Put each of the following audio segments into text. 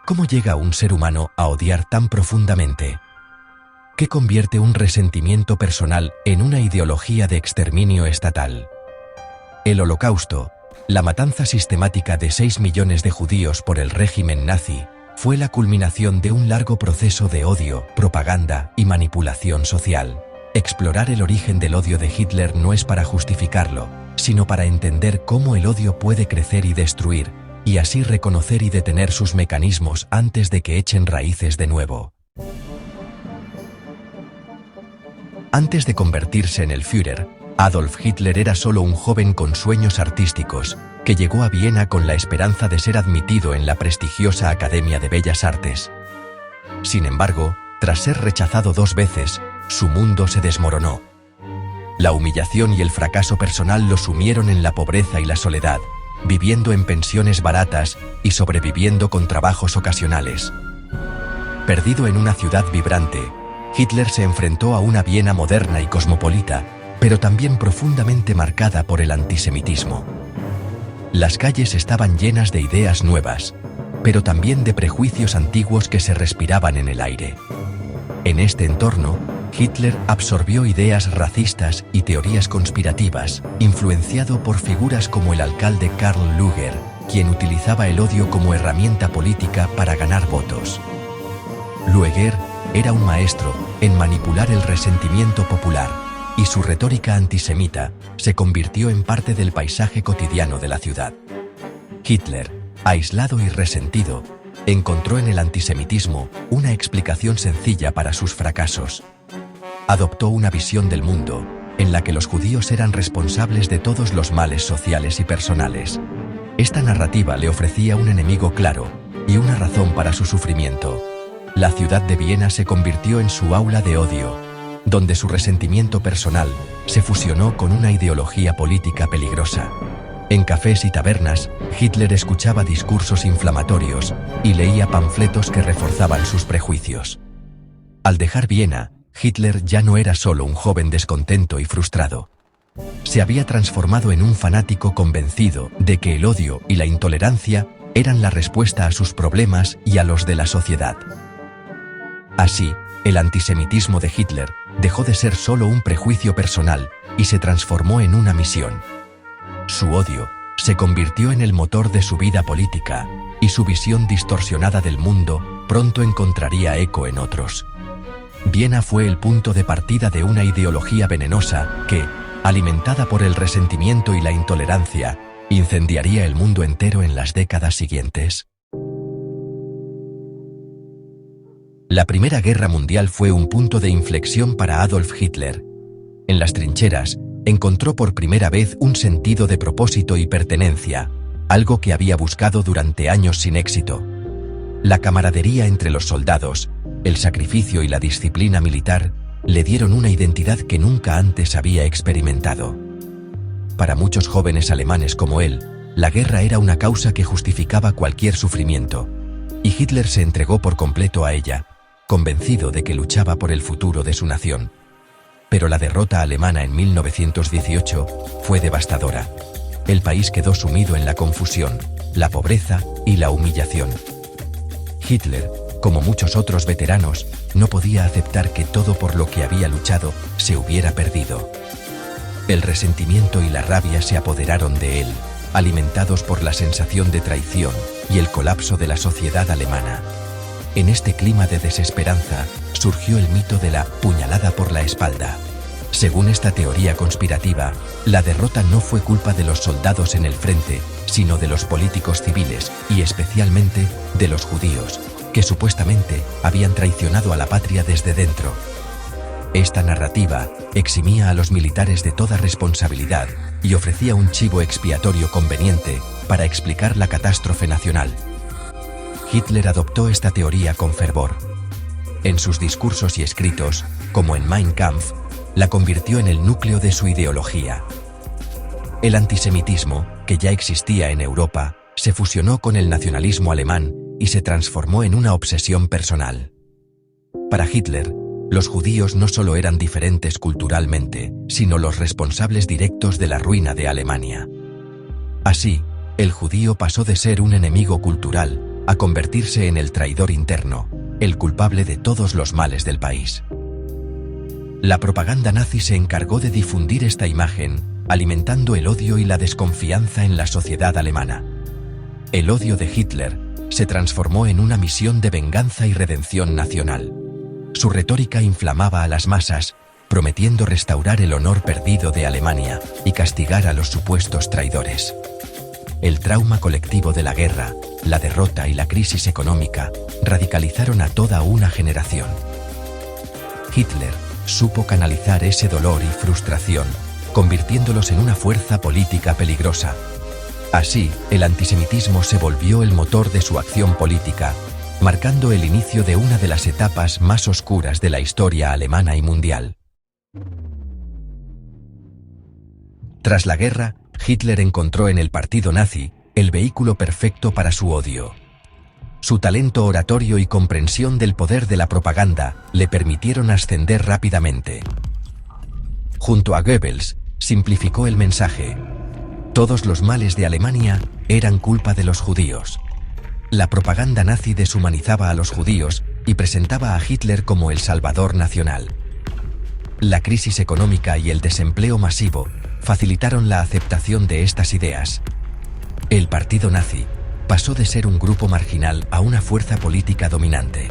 ¿Cómo llega un ser humano a odiar tan profundamente? ¿Qué convierte un resentimiento personal en una ideología de exterminio estatal? El Holocausto, la matanza sistemática de 6 millones de judíos por el régimen nazi, fue la culminación de un largo proceso de odio, propaganda y manipulación social. Explorar el origen del odio de Hitler no es para justificarlo, sino para entender cómo el odio puede crecer y destruir, y así reconocer y detener sus mecanismos antes de que echen raíces de nuevo. Antes de convertirse en el Führer, Adolf Hitler era solo un joven con sueños artísticos, que llegó a Viena con la esperanza de ser admitido en la prestigiosa Academia de Bellas Artes. Sin embargo, tras ser rechazado 2 veces, su mundo se desmoronó. La humillación y el fracaso personal lo sumieron en la pobreza y la soledad, viviendo en pensiones baratas y sobreviviendo con trabajos ocasionales. Perdido en una ciudad vibrante, Hitler se enfrentó a una Viena moderna y cosmopolita, pero también profundamente marcada por el antisemitismo. Las calles estaban llenas de ideas nuevas, pero también de prejuicios antiguos que se respiraban en el aire. En este entorno, Hitler absorbió ideas racistas y teorías conspirativas, influenciado por figuras como el alcalde Karl Lueger, quien utilizaba el odio como herramienta política para ganar votos. Lueger era un maestro en manipular el resentimiento popular, y su retórica antisemita se convirtió en parte del paisaje cotidiano de la ciudad. Hitler, aislado y resentido, encontró en el antisemitismo una explicación sencilla para sus fracasos. Adoptó una visión del mundo en la que los judíos eran responsables de todos los males sociales y personales. Esta narrativa le ofrecía un enemigo claro y una razón para su sufrimiento. La ciudad de Viena se convirtió en su aula de odio, donde su resentimiento personal se fusionó con una ideología política peligrosa. En cafés y tabernas, Hitler escuchaba discursos inflamatorios y leía panfletos que reforzaban sus prejuicios. Al dejar Viena, Hitler ya no era solo un joven descontento y frustrado. Se había transformado en un fanático convencido de que el odio y la intolerancia eran la respuesta a sus problemas y a los de la sociedad. Así, el antisemitismo de Hitler dejó de ser solo un prejuicio personal y se transformó en una misión. Su odio se convirtió en el motor de su vida política, y su visión distorsionada del mundo pronto encontraría eco en otros. Viena fue el punto de partida de una ideología venenosa que, alimentada por el resentimiento y la intolerancia, incendiaría el mundo entero en las décadas siguientes. La Primera Guerra Mundial fue un punto de inflexión para Adolf Hitler. En las trincheras, encontró por primera vez un sentido de propósito y pertenencia, algo que había buscado durante años sin éxito. La camaradería entre los soldados, el sacrificio y la disciplina militar le dieron una identidad que nunca antes había experimentado. Para muchos jóvenes alemanes como él, la guerra era una causa que justificaba cualquier sufrimiento, y Hitler se entregó por completo a ella, convencido de que luchaba por el futuro de su nación. Pero la derrota alemana en 1918 fue devastadora. El país quedó sumido en la confusión, la pobreza y la humillación. Hitler, como muchos otros veteranos, no podía aceptar que todo por lo que había luchado se hubiera perdido. El resentimiento y la rabia se apoderaron de él, alimentados por la sensación de traición y el colapso de la sociedad alemana. En este clima de desesperanza, surgió el mito de la puñalada por la espalda. Según esta teoría conspirativa, la derrota no fue culpa de los soldados en el frente, sino de los políticos civiles y especialmente de los judíos, que supuestamente habían traicionado a la patria desde dentro. Esta narrativa eximía a los militares de toda responsabilidad y ofrecía un chivo expiatorio conveniente para explicar la catástrofe nacional. Hitler adoptó esta teoría con fervor. En sus discursos y escritos, como en Mein Kampf, la convirtió en el núcleo de su ideología. El antisemitismo, que ya existía en Europa, se fusionó con el nacionalismo alemán y se transformó en una obsesión personal. Para Hitler, los judíos no solo eran diferentes culturalmente, sino los responsables directos de la ruina de Alemania. Así, el judío pasó de ser un enemigo cultural a convertirse en el traidor interno, el culpable de todos los males del país. La propaganda nazi se encargó de difundir esta imagen, alimentando el odio y la desconfianza en la sociedad alemana. El odio de Hitler se transformó en una misión de venganza y redención nacional. Su retórica inflamaba a las masas, prometiendo restaurar el honor perdido de Alemania y castigar a los supuestos traidores. El trauma colectivo de la guerra, la derrota y la crisis económica radicalizaron a toda una generación. Hitler supo canalizar ese dolor y frustración, convirtiéndolos en una fuerza política peligrosa. Así, el antisemitismo se volvió el motor de su acción política, marcando el inicio de una de las etapas más oscuras de la historia alemana y mundial. Tras la guerra, Hitler encontró en el partido nazi el vehículo perfecto para su odio. Su talento oratorio y comprensión del poder de la propaganda le permitieron ascender rápidamente. Junto a Goebbels, simplificó el mensaje. Todos los males de Alemania eran culpa de los judíos. La propaganda nazi deshumanizaba a los judíos y presentaba a Hitler como el salvador nacional. La crisis económica y el desempleo masivo facilitaron la aceptación de estas ideas. El partido nazi pasó de ser un grupo marginal a una fuerza política dominante.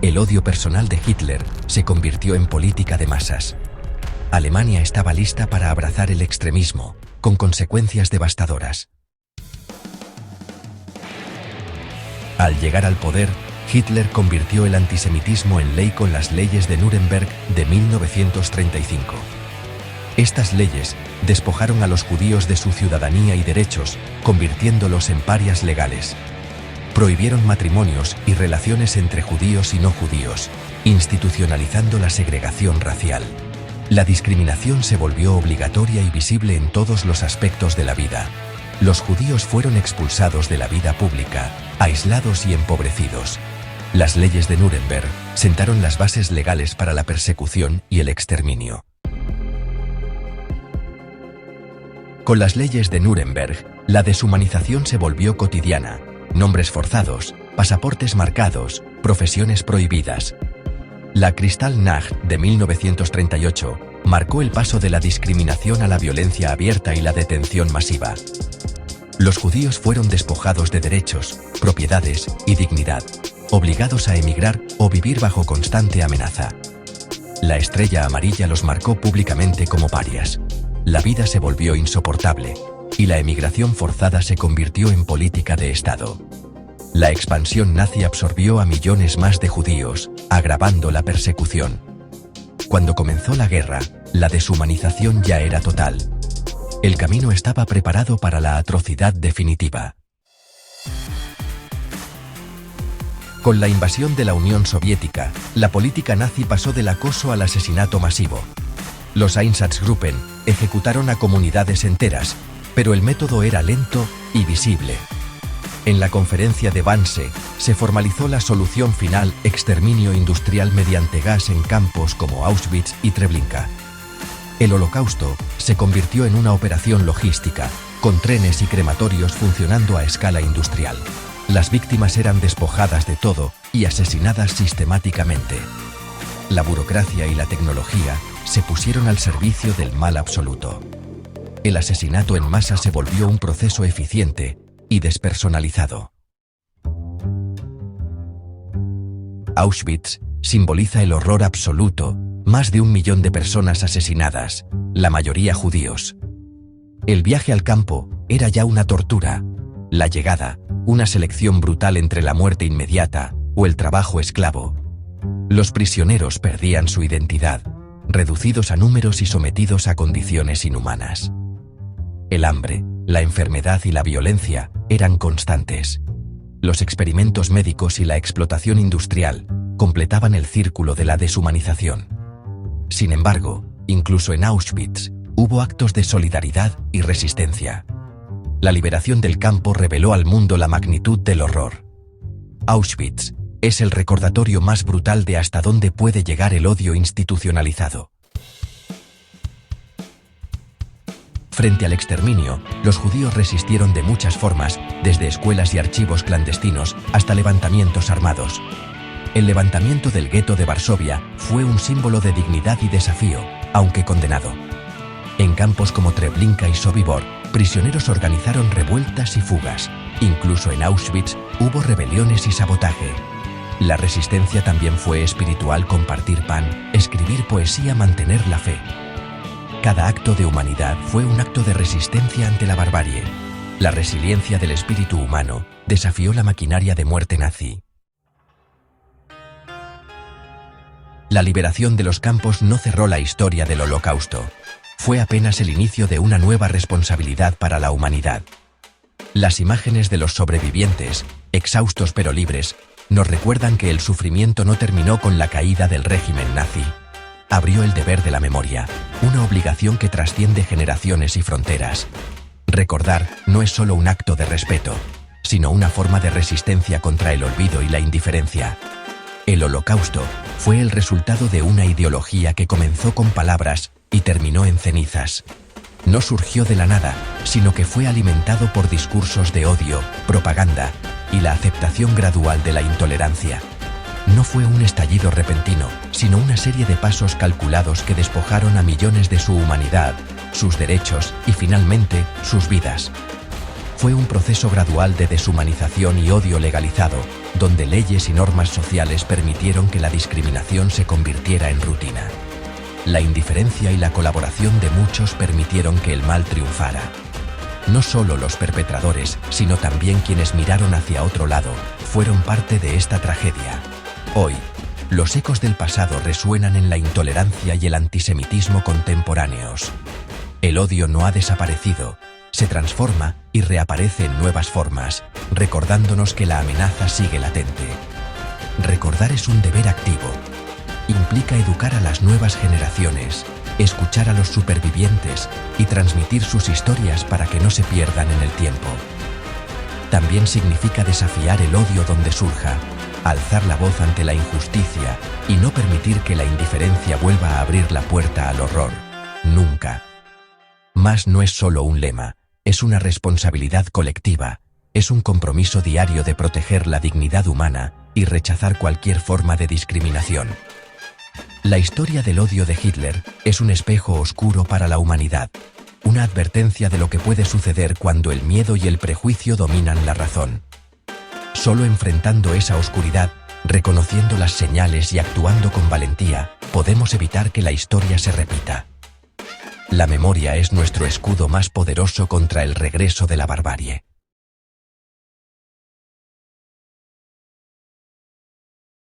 El odio personal de Hitler se convirtió en política de masas. Alemania estaba lista para abrazar el extremismo, con consecuencias devastadoras. Al llegar al poder, Hitler convirtió el antisemitismo en ley con las leyes de Nuremberg de 1935. Estas leyes despojaron a los judíos de su ciudadanía y derechos, convirtiéndolos en parias legales. Prohibieron matrimonios y relaciones entre judíos y no judíos, institucionalizando la segregación racial. La discriminación se volvió obligatoria y visible en todos los aspectos de la vida. Los judíos fueron expulsados de la vida pública, aislados y empobrecidos. Las leyes de Nuremberg sentaron las bases legales para la persecución y el exterminio. Con las leyes de Nuremberg, la deshumanización se volvió cotidiana. Nombres forzados, pasaportes marcados, profesiones prohibidas. La Kristallnacht de 1938 marcó el paso de la discriminación a la violencia abierta y la detención masiva. Los judíos fueron despojados de derechos, propiedades y dignidad, obligados a emigrar o vivir bajo constante amenaza. La estrella amarilla los marcó públicamente como parias. La vida se volvió insoportable, y la emigración forzada se convirtió en política de Estado. La expansión nazi absorbió a millones más de judíos, agravando la persecución. Cuando comenzó la guerra, la deshumanización ya era total. El camino estaba preparado para la atrocidad definitiva. Con la invasión de la Unión Soviética, la política nazi pasó del acoso al asesinato masivo. Los Einsatzgruppen ejecutaron a comunidades enteras, pero el método era lento y visible. En la conferencia de Wannsee se formalizó la solución final: exterminio industrial mediante gas en campos como Auschwitz y Treblinka. El Holocausto se convirtió en una operación logística, con trenes y crematorios funcionando a escala industrial. Las víctimas eran despojadas de todo y asesinadas sistemáticamente. La burocracia y la tecnología se pusieron al servicio del mal absoluto. El asesinato en masa se volvió un proceso eficiente y despersonalizado. Auschwitz simboliza el horror absoluto: más de 1 millón de personas asesinadas, la mayoría judíos. El viaje al campo era ya una tortura. La llegada, una selección brutal entre la muerte inmediata o el trabajo esclavo. Los prisioneros perdían su identidad, reducidos a números y sometidos a condiciones inhumanas. El hambre, la enfermedad y la violencia eran constantes. Los experimentos médicos y la explotación industrial completaban el círculo de la deshumanización. Sin embargo, incluso en Auschwitz, hubo actos de solidaridad y resistencia. La liberación del campo reveló al mundo la magnitud del horror. Auschwitz es el recordatorio más brutal de hasta dónde puede llegar el odio institucionalizado. Frente al exterminio, los judíos resistieron de muchas formas, desde escuelas y archivos clandestinos hasta levantamientos armados. El levantamiento del gueto de Varsovia fue un símbolo de dignidad y desafío, aunque condenado. En campos como Treblinka y Sobibor, prisioneros organizaron revueltas y fugas. Incluso en Auschwitz hubo rebeliones y sabotaje. La resistencia también fue espiritual: compartir pan, escribir poesía, mantener la fe. Cada acto de humanidad fue un acto de resistencia ante la barbarie. La resiliencia del espíritu humano desafió la maquinaria de muerte nazi. La liberación de los campos no cerró la historia del Holocausto. Fue apenas el inicio de una nueva responsabilidad para la humanidad. Las imágenes de los sobrevivientes, exhaustos pero libres, nos recuerdan que el sufrimiento no terminó con la caída del régimen nazi. Abrió el deber de la memoria, una obligación que trasciende generaciones y fronteras. Recordar no es solo un acto de respeto, sino una forma de resistencia contra el olvido y la indiferencia. El Holocausto fue el resultado de una ideología que comenzó con palabras y terminó en cenizas. No surgió de la nada, sino que fue alimentado por discursos de odio, propaganda y la aceptación gradual de la intolerancia. No fue un estallido repentino, sino una serie de pasos calculados que despojaron a millones de su humanidad, sus derechos y finalmente sus vidas. Fue un proceso gradual de deshumanización y odio legalizado, donde leyes y normas sociales permitieron que la discriminación se convirtiera en rutina. La indiferencia y la colaboración de muchos permitieron que el mal triunfara. No solo los perpetradores, sino también quienes miraron hacia otro lado, fueron parte de esta tragedia. Hoy, los ecos del pasado resuenan en la intolerancia y el antisemitismo contemporáneos. El odio no ha desaparecido, se transforma y reaparece en nuevas formas, recordándonos que la amenaza sigue latente. Recordar es un deber activo. Implica educar a las nuevas generaciones, escuchar a los supervivientes y transmitir sus historias para que no se pierdan en el tiempo. También significa desafiar el odio donde surja, alzar la voz ante la injusticia y no permitir que la indiferencia vuelva a abrir la puerta al horror. Nunca. Más no es solo un lema, es una responsabilidad colectiva, es un compromiso diario de proteger la dignidad humana y rechazar cualquier forma de discriminación. La historia del odio de Hitler es un espejo oscuro para la humanidad, una advertencia de lo que puede suceder cuando el miedo y el prejuicio dominan la razón. Solo enfrentando esa oscuridad, reconociendo las señales y actuando con valentía, podemos evitar que la historia se repita. La memoria es nuestro escudo más poderoso contra el regreso de la barbarie.